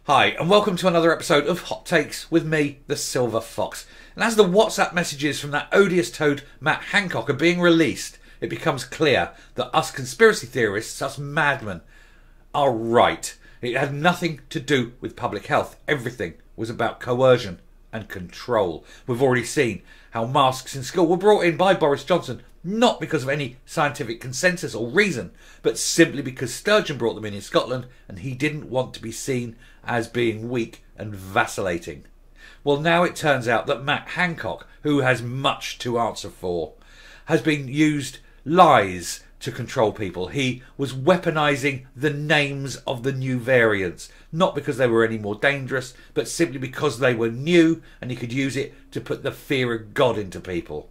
Hi, and welcome to another episode of Hot Takes with me, the Silver Fox. And as the WhatsApp messages from that odious toad Matt Hancock are being released, it becomes clear that us conspiracy theorists, us madmen, are right. It had nothing to do with public health. Everything was about coercion and control. We've already seen how masks in school were brought in by Boris Johnson, not because of any scientific consensus or reason, but simply because Sturgeon brought them in Scotland and he didn't want to be seen as being weak and vacillating. Well, now it turns out that Matt Hancock, who has much to answer for, has been used lies to control people. He was weaponising the names of the new variants, not because they were any more dangerous, but simply because they were new and he could use it to put the fear of God into people.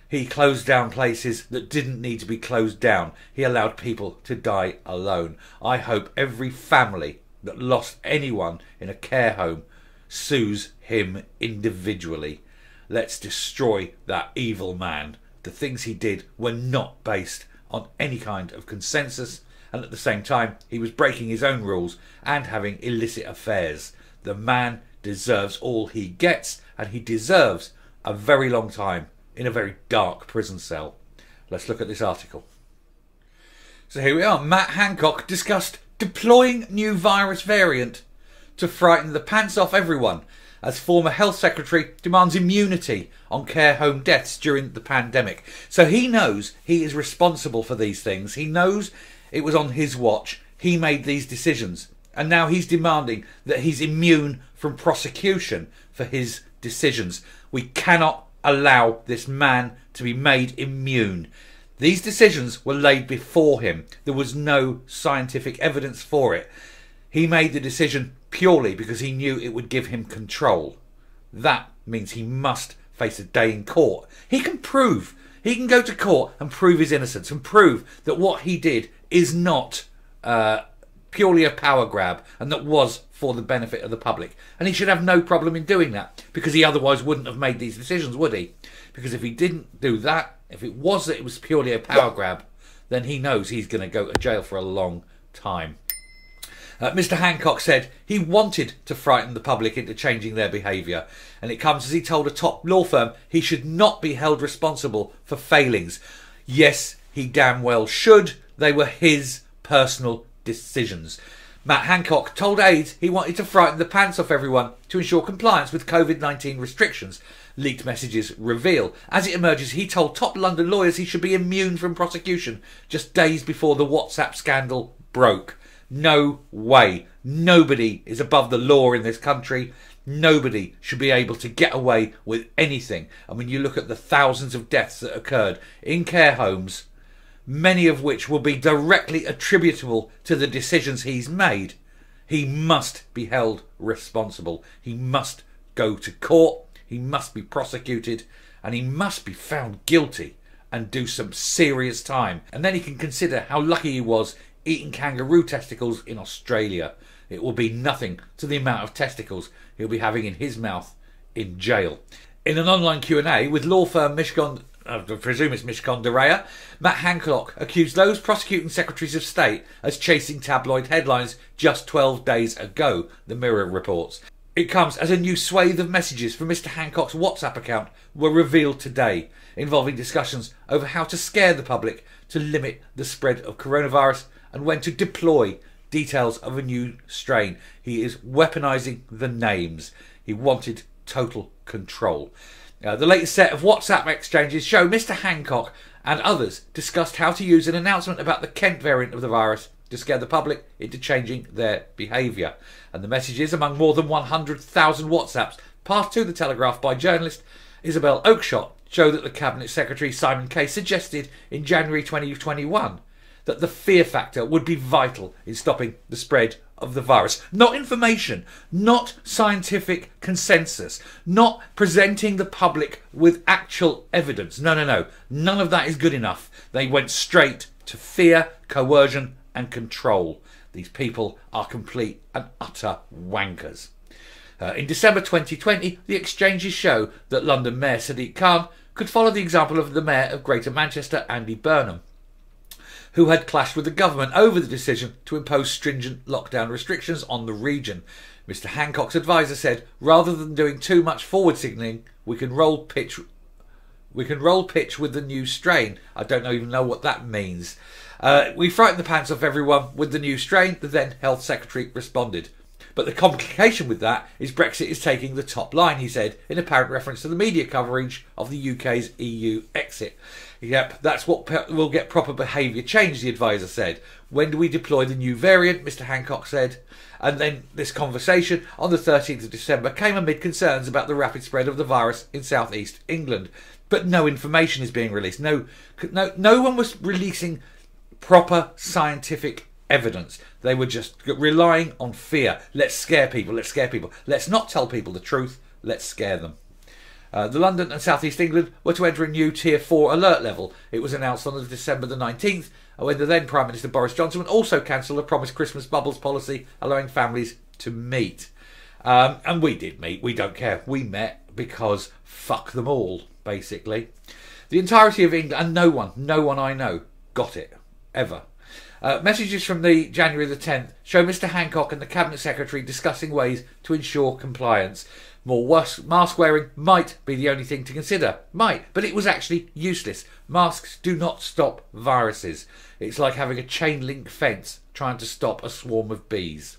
He closed down places that didn't need to be closed down. He allowed people to die alone. I hope every family that lost anyone in a care home sues him individually. Let's destroy that evil man. The things he did were not based on any kind of consensus, and at the same time he was breaking his own rules and having illicit affairs. The man deserves all he gets, and he deserves a very long time in a very dark prison cell. Let's look at this article. So here we are. Matt Hancock discussed deploying new virus variant to frighten the pants off everyone, as former health secretary demands immunity on care home deaths during the pandemic. So he knows he is responsible for these things. He knows it was on his watch. He made these decisions. And now he's demanding that he's immune from prosecution for his decisions. We cannot allow this man to be made immune. These decisions were laid before him. There was no scientific evidence for it. He made the decision purely because he knew it would give him control. That means he must face a day in court. He can go to court and prove his innocence and prove that what he did is not purely a power grab and that was for the benefit of the public. And he should have no problem in doing that, because he otherwise wouldn't have made these decisions, would he? Because if he didn't do that, if it was that it was purely a power grab, then he knows he's going to go to jail for a long time. Mr. Hancock said he wanted to frighten the public into changing their behaviour, and it comes as he told a top law firm he should not be held responsible for failings. Yes, he damn well should. They were his personal decisions. Matt Hancock told aides he wanted to frighten the pants off everyone to ensure compliance with COVID-19 restrictions. Leaked messages reveal. As it emerges, he told top London lawyers he should be immune from prosecution just days before the WhatsApp scandal broke. No way. Nobody is above the law in this country. Nobody should be able to get away with anything. And when you look at the thousands of deaths that occurred in care homes, many of which will be directly attributable to the decisions he's made, he must be held responsible. He must go to court. He must be prosecuted, and he must be found guilty and do some serious time. And then he can consider how lucky he was eating kangaroo testicles in Australia. It will be nothing to the amount of testicles he'll be having in his mouth in jail. In an online Q&A with law firm I presume it's Mishcon de Reya, Matt Hancock accused those prosecuting secretaries of state as chasing tabloid headlines just 12 days ago, the Mirror reports. It comes as a new swathe of messages from Mr. Hancock's WhatsApp account were revealed today, involving discussions over how to scare the public to limit the spread of coronavirus and when to deploy details of a new strain. He is weaponising the names. He wanted total control. The latest set of WhatsApp exchanges show Mr. Hancock and others discussed how to use an announcement about the Kent variant of the virus to scare the public into changing their behaviour. And the messages, among more than 100,000 WhatsApps passed to the Telegraph by journalist Isabel Oakeshott, show that the Cabinet Secretary Simon Case suggested in January 2021 that the fear factor would be vital in stopping the spread of the virus. Not information, not scientific consensus, not presenting the public with actual evidence. No. None of that is good enough. They went straight to fear, coercion and control. These people are complete and utter wankers. In December 2020, the exchanges show that London Mayor Sadiq Khan could follow the example of the Mayor of Greater Manchester, Andy Burnham. who had clashed with the government over the decision to impose stringent lockdown restrictions on the region. Mr. Hancock's advisor said, rather than doing too much forward signalling, we can roll pitch with the new strain. I don't even know what that means. We frightened the pants off everyone with the new strain, the then Health Secretary responded. But the complication with that is Brexit is taking the top line, he said, in apparent reference to the media coverage of the UK's EU exit. Yep, that's what will get proper behaviour change, the advisor said. When do we deploy the new variant, Mr. Hancock said. And then this conversation on the 13th of December came amid concerns about the rapid spread of the virus in South East England. But no information is being released. No one was releasing proper scientific evidence. They were just relying on fear. Let's scare people. Let's not tell people the truth. Let's scare them. The London and South East England were to enter a new Tier 4 alert level. It was announced on December the 19th, when the then Prime Minister Boris Johnson would also cancel a promised Christmas bubbles policy, allowing families to meet. And we did meet. We don't care. We met because fuck them all, basically. The entirety of England, and no one I know got it, ever. Messages from the January the 10th show Mr. Hancock and the Cabinet Secretary discussing ways to ensure compliance. More mask wearing might be the only thing to consider. Might, but it was actually useless. Masks do not stop viruses. It's like having a chain link fence trying to stop a swarm of bees.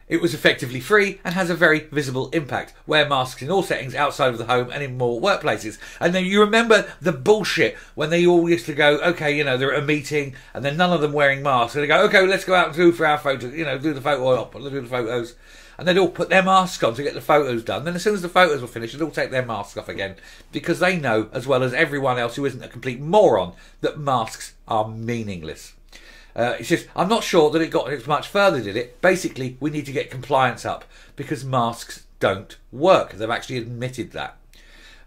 It was effectively free and has a very visible impact. Wear masks in all settings outside of the home and in more workplaces. And then you remember the bullshit when they all used to go, okay, they're at a meeting and then none of them wearing masks. And they go, okay, let's go out and do for our photos, do the photo op, do the photos. And they'd all put their masks on to get the photos done. Then as soon as the photos were finished, they'd all take their masks off again. Because they know, as well as everyone else who isn't a complete moron, that masks are meaningless. He says, I'm not sure that it got as much further, did it? Basically, we need to get compliance up because masks don't work. They've actually admitted that.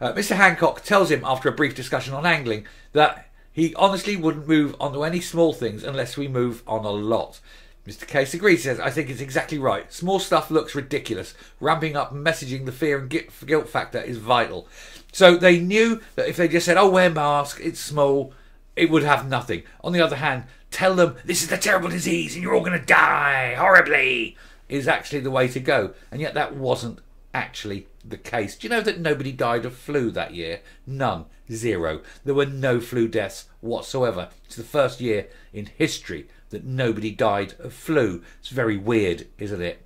Mr. Hancock tells him after a brief discussion on angling that he honestly wouldn't move on to any small things unless we move on a lot. Mr. Case agrees, says, I think it's exactly right. Small stuff looks ridiculous. Ramping up and messaging the fear and guilt factor is vital. So they knew that if they just said, oh, wear mask, it's small, it would have nothing. On the other hand, tell them this is a terrible disease and you're all going to die horribly is actually the way to go. And yet that wasn't actually the case. Do you know that nobody died of flu that year? None. Zero. There were no flu deaths whatsoever. It's the first year in history that nobody died of flu. It's very weird, isn't it?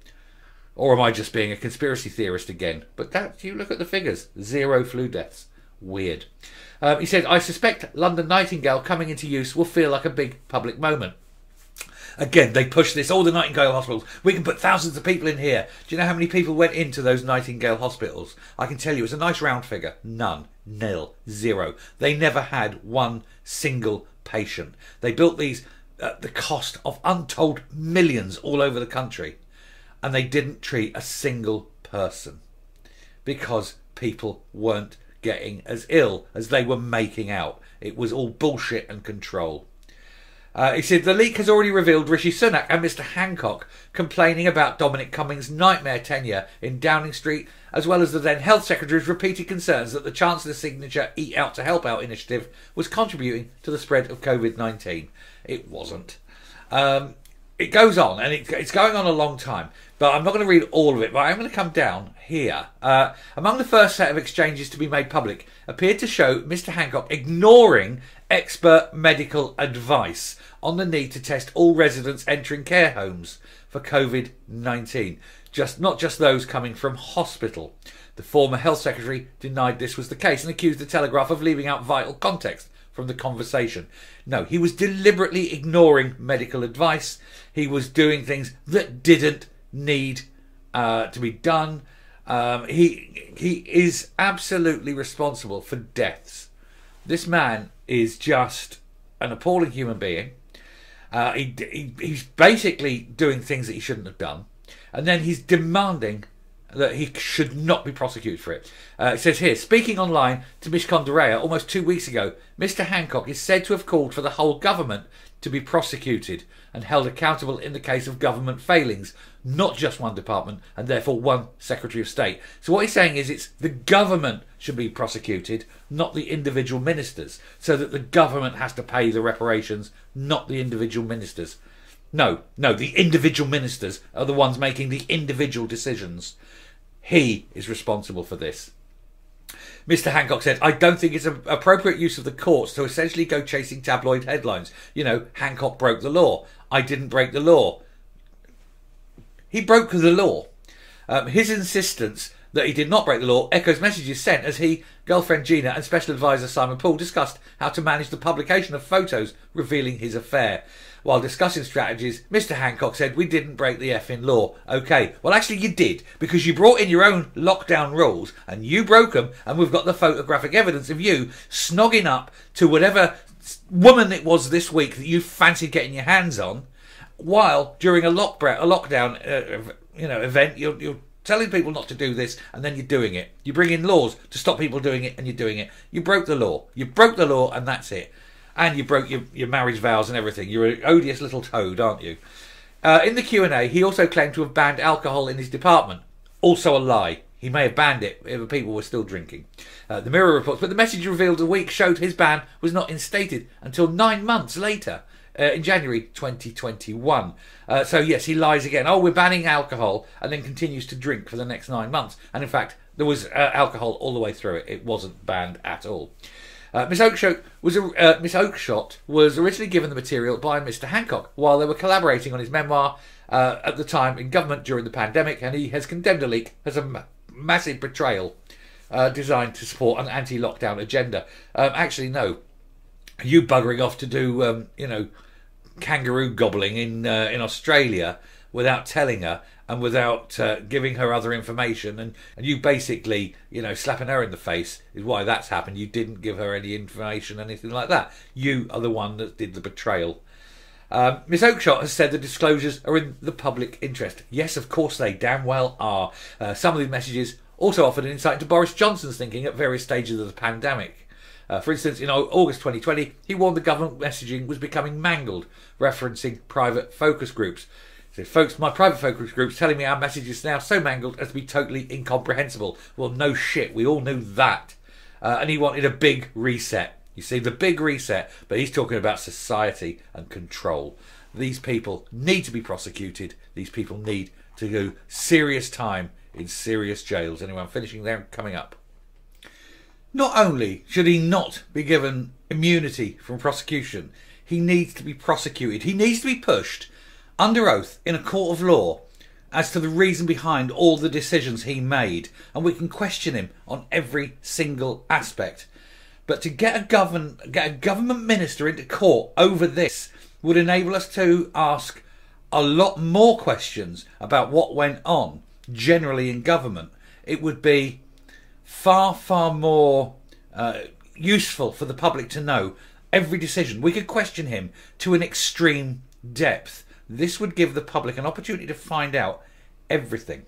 Or am I just being a conspiracy theorist again? But that, you look at the figures. 0 flu deaths. Weird. He said, I suspect London Nightingale coming into use will feel like a big public moment. Again, they push this, all the Nightingale hospitals. We can put thousands of people in here. Do you know how many people went into those Nightingale hospitals? I can tell you, it's a nice round figure. None. Nil. 0. They never had one single patient. They built these at the cost of untold millions all over the country. And they didn't treat a single person. Because people weren't getting as ill as they were making out. It was all bullshit and control. He said the leak has already revealed Rishi Sunak and Mr. Hancock complaining about Dominic Cummings' nightmare tenure in Downing Street, as well as the then Health Secretary's repeated concerns that the Chancellor's signature Eat Out to Help Out initiative was contributing to the spread of COVID-19. It wasn't. It goes on, and it's going on a long time, but I'm not going to read all of it, but I'm going to come down here. Among the first set of exchanges to be made public appeared to show Mr. Hancock ignoring expert medical advice on the need to test all residents entering care homes for COVID-19, not just those coming from hospital. The former Health Secretary denied this was the case and accused the Telegraph of leaving out vital context from the conversation. No, he was deliberately ignoring medical advice. He was doing things that didn't need to be done. He is absolutely responsible for deaths. This man is just an appalling human being. He's basically doing things that he shouldn't have done. And then he's demanding that he should not be prosecuted for it. It says here, speaking online to Mishcon de Reya almost 2 weeks ago, Mr Hancock is said to have called for the whole government to be prosecuted and held accountable in the case of government failings, not just one department and therefore one Secretary of State. So what he's saying is it's the government should be prosecuted, not the individual ministers, so that the government has to pay the reparations, not the individual ministers. No, the individual ministers are the ones making the individual decisions. He is responsible for this. Mr Hancock said, I don't think it's an appropriate use of the courts to essentially go chasing tabloid headlines. You know, Hancock broke the law. I didn't break the law. He broke the law. His insistence that he did not break the law echoes messages sent as he, girlfriend Gina and Special Advisor Simon Poole discussed how to manage the publication of photos revealing his affair. While discussing strategies, Mr Hancock said, we didn't break the effing law. OK, well actually you did, because you brought in your own lockdown rules and you broke them, and we've got the photographic evidence of you snogging up to whatever woman it was this week that you fancied getting your hands on, while during a lockdown event you're telling people not to do this and then you're doing it. You bring in laws to stop people doing it and you're doing it. You broke the law. You broke the law and that's it. And you broke your marriage vows and everything. You're an odious little toad, aren't you? In the Q&A, he also claimed to have banned alcohol in his department. Also a lie. He may have banned it if people were still drinking. The Mirror reports, but the message revealed a week showed his ban was not instated until 9 months later, in January 2021. So yes, he lies again. Oh, we're banning alcohol, and then continues to drink for the next 9 months. And in fact, there was alcohol all the way through it. It wasn't banned at all. Miss Oakeshott was originally given the material by Mr Hancock while they were collaborating on his memoir at the time in government during the pandemic, and he has condemned the leak as a massive betrayal designed to support an anti-lockdown agenda. Actually, no. You buggering off to do, kangaroo gobbling in Australia without telling her and without giving her other information, and you basically, slapping her in the face is why that's happened. You didn't give her any information, anything like that. You are the one that did the betrayal. Miss Oakeshott has said the disclosures are in the public interest. Yes, of course they damn well are. Some of these messages also offered an insight into Boris Johnson's thinking at various stages of the pandemic. For instance, in August 2020, he warned the government messaging was becoming mangled, referencing private focus groups. He said, folks, my private focus group's telling me our message is now so mangled as to be totally incomprehensible. Well, no shit, we all knew that. And he wanted a big reset. You see, the big reset, but he's talking about society and control. These people need to be prosecuted. These people need to do serious time in serious jails. Anyway, I'm finishing there and coming up. Not only should he not be given immunity from prosecution, he needs to be prosecuted. He needs to be pushed under oath in a court of law as to the reason behind all the decisions he made, and we can question him on every single aspect. But to get a government minister into court over this would enable us to ask a lot more questions about what went on generally in government. It would be far, far more useful for the public to know every decision. We could question him to an extreme depth. This would give the public an opportunity to find out everything.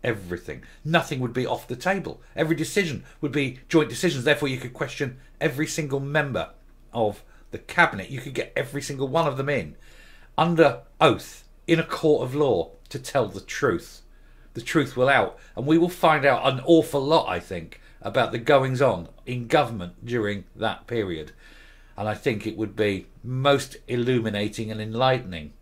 Everything. Nothing would be off the table. Every decision would be joint decisions. Therefore, you could question every single member of the cabinet. You could get every single one of them in under oath in a court of law to tell the truth. The truth will out, and we will find out an awful lot, I think, about the goings on in government during that period. And I think it would be most illuminating and enlightening.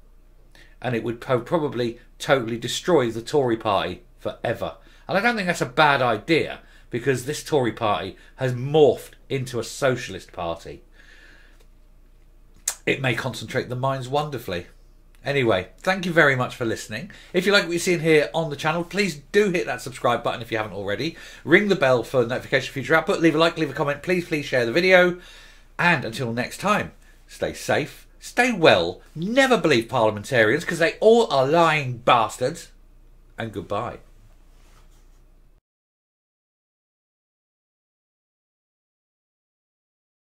And it would probably totally destroy the Tory party forever. And I don't think that's a bad idea, because this Tory party has morphed into a socialist party. It may concentrate the minds wonderfully. Anyway, thank you very much for listening. If you like what you're seeing here on the channel, please do hit that subscribe button if you haven't already. Ring the bell for notification of future output. Leave a like, leave a comment. Please share the video. And until next time, stay safe, stay well, never believe parliamentarians because they all are lying bastards. And goodbye.